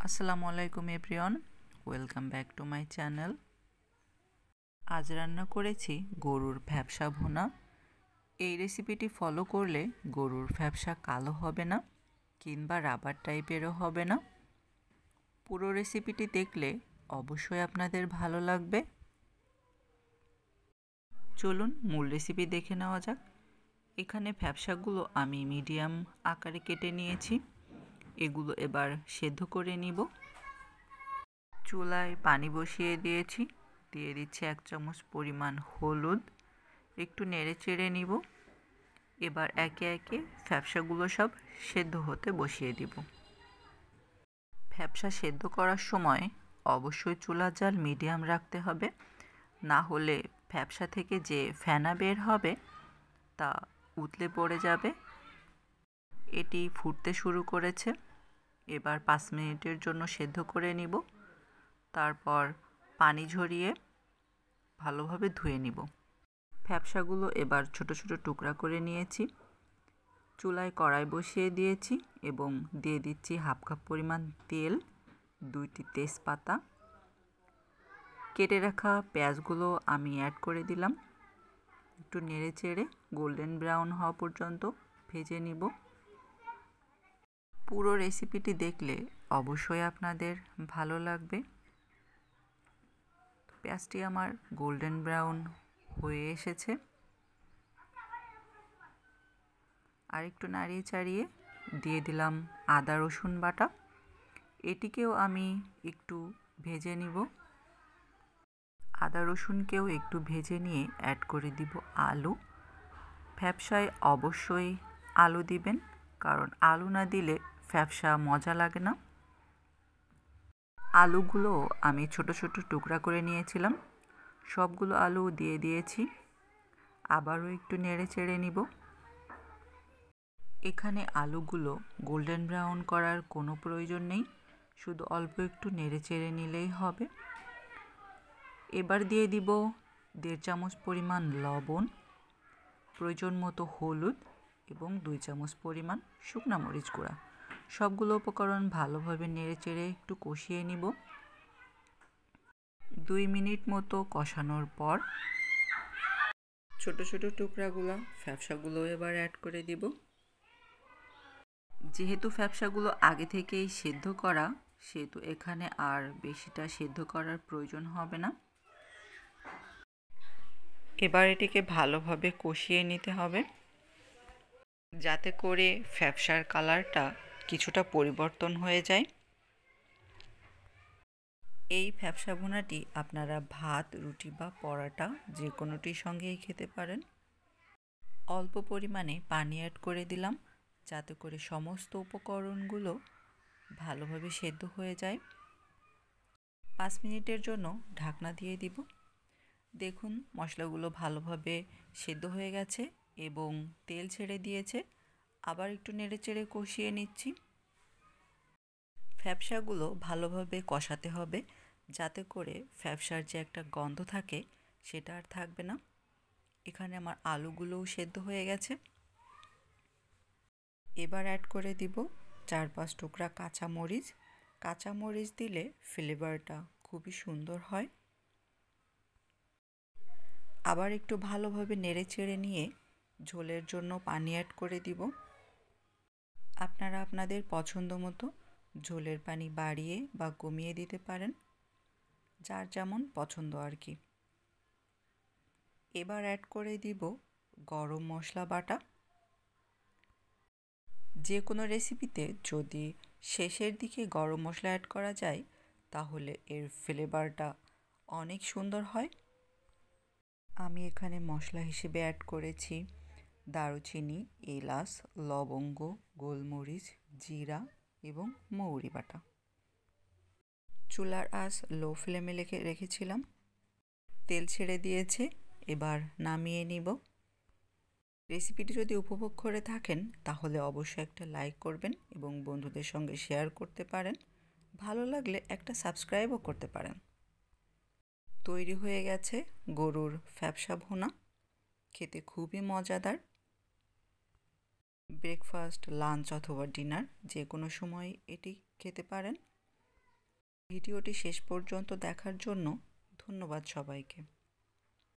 আসসালামু আলাইকুম everyone, welcome back to my channel. আজ রান্না করেছি গরুর ভ্যাপসা ভুনা। এই রেসিপিটি ফলো করলে গরুর ভ্যাপসা কালো হবে না কিংবা রাবার টাইপেরও হবে না। পুরো রেসিপিটি দেখলে অবশ্যই আপনাদের ভালো লাগবে। চলুন মূল রেসিপি দেখে নেওয়া যাক। এখানে ভ্যাপসাগুলো আমি মিডিয়াম আকারে কেটে নিয়েছি। এগুলো এবার সেদ্ধ করে নিব। চুলায় পানি বসিয়ে দিয়েছি, দিয়ে দিচ্ছি 1 চামচ পরিমাণ হলুদ। একটু নেড়ে চেড়ে নিব। এবার একে একে ভ্যাপসাগুলো সব সেদ্ধ হতে বসিয়ে দিব। ভ্যাপসা সেদ্ধ করার সময় অবশ্যই চুলার জাল মিডিয়াম রাখতে হবে, না হলে ভ্যাপসা থেকে যে ফেনা বের হবে তা উতলে পড়ে যাবে। এটি ফুটতে শুরু করেছে। এবার 5 মিনিটের জন্য সেদ্ধ করে নিব। তারপর পানি ঝরিয়ে ভালোভাবে ধুয়ে নিব। ভ্যাপসাগুলো এবার ছোট ছোট টুকরা করে নিয়েছি। চুলায় কড়াই বসিয়ে দিয়েছি এবং দিয়ে দিচ্ছি 1/2 কাপ পরিমাণ তেল, 2টি তেজপাতা। কেটে রাখা পেঁয়াজগুলো আমি অ্যাড করে দিলাম। একটু নেড়ে চেড়ে গোল্ডেন ব্রাউন হওয়া পর্যন্ত ভেজে নিব। পুরো রেসিপিটি দেখলে অবশ্যই আপনাদের ভালো লাগবে। পেঁয়াজটি আমার গোল্ডেন ব্রাউন হয়ে এসেছে। আর একটু নাড়িয়ে চাড়িয়ে দিয়ে দিলাম আদা রসুন বাটা। এটিকেও আমি একটু ভেজে নিব। আদা রসুনকেও একটু ভেজে নিয়ে অ্যাড করে দিব আলু। ভ্যাপসায় অবশ্যই আলু দিবেন, কারণ আলু না দিলে ভ্যাপসা মজা লাগে না। আলুগুলো আমি ছোট ছোট টুকরা করে নিয়েছিলাম। সবগুলো আলু দিয়ে দিয়েছি। আবারও একটু নেড়ে চেড়ে নিব। এখানে আলুগুলো গোল্ডেন ব্রাউন করার কোনো প্রয়োজন নেই, শুধু অল্প একটু নেড়ে চেড়ে নিলেই হবে। এবার দিয়ে দিব 1.5 চামচ পরিমাণ লবণ, প্রয়োজন মতো হলুদ এবং 2 চামচ পরিমাণ শুকনো মরিচ গুঁড়া। সবগুলো উপকরণ ভালোভাবে নেড়ে চেড়ে একটু কষিয়ে নিব। 2 মিনিট মতো কষানোর পর ছোট ছোট টুকরাগুলো ভ্যাপসাগুলো এবার অ্যাড করে দিব। যেহেতু ভ্যাপসাগুলো আগে থেকেই সেদ্ধ করা, সেহেতু এখানে আর বেশিটা সেদ্ধ করার প্রয়োজন হবে না। এবার এটিকে ভালোভাবে কষিয়ে নিতে হবে, যাতে করে ভ্যাপসার কালারটা কিছুটা পরিবর্তন হয়ে যায়। এই ভ্যাপসা ভুনাটি আপনারা ভাত, রুটি বা পরোটা যে কোনোটির সঙ্গেই খেতে পারেন। অল্প পরিমাণে পানি অ্যাড করে দিলাম, যাতে করে সমস্ত উপকরণগুলো ভালোভাবে সেদ্ধ হয়ে যায়। 5 মিনিটের জন্য ঢাকনা দিয়ে দিব। দেখুন মশলাগুলো ভালোভাবে সেদ্ধ হয়ে গেছে এবং তেল ছেড়ে দিয়েছে। আবার একটু নেড়ে চেড়ে কষিয়ে নিচ্ছি। ভ্যাপসাগুলো ভালোভাবে কষাতে হবে, যাতে করে ভ্যাপসার যে একটা গন্ধ থাকে সেটা আর থাকবে না। এখানে আমার আলুগুলোও সেদ্ধ হয়ে গেছে। এবার অ্যাড করে দিব 4-5 টুকরা কাঁচামরিচ। কাঁচামরিচ দিলে ফ্লেভারটা খুবই সুন্দর হয়। আবার একটু ভালোভাবে নেড়ে চেড়ে নিয়ে ঝোলের জন্য পানি অ্যাড করে দিব। আপনারা আপনাদের পছন্দ মতো ঝোলের পানি বাড়িয়ে বা কমিয়ে দিতে পারেন, যার যেমন পছন্দ আর কি। এবার অ্যাড করে দিব গরম মশলা বাটা। যে কোনো রেসিপিতে যদি শেষের দিকে গরম মশলা অ্যাড করা যায়, তাহলে এর ফ্লেভারটা অনেক সুন্দর হয়। আমি এখানে মশলা হিসেবে অ্যাড করেছি দারুচিনি, এলাচ, লবঙ্গ, গোলমরিচ, জিরা এবং মৌরি বাটা। চুলার আঁচ লো ফ্লেমে রেখেছিলাম। তেল ছেড়ে দিয়েছে। এবার নামিয়ে নিব। রেসিপিটি যদি উপভোগ করে থাকেন তাহলে অবশ্যই একটা লাইক করবেন এবং বন্ধুদের সঙ্গে শেয়ার করতে পারেন। ভালো লাগলে একটা সাবস্ক্রাইবও করতে পারেন। তৈরি হয়ে গেছে গরুর ভ্যাপসা ভুনা। খেতে খুবই মজাদার। ব্রেকফাস্ট, লাঞ্চ অথবা ডিনার যে কোনো সময় এটি খেতে পারেন। ভিডিওটি শেষ পর্যন্ত দেখার জন্য ধন্যবাদ সবাইকে।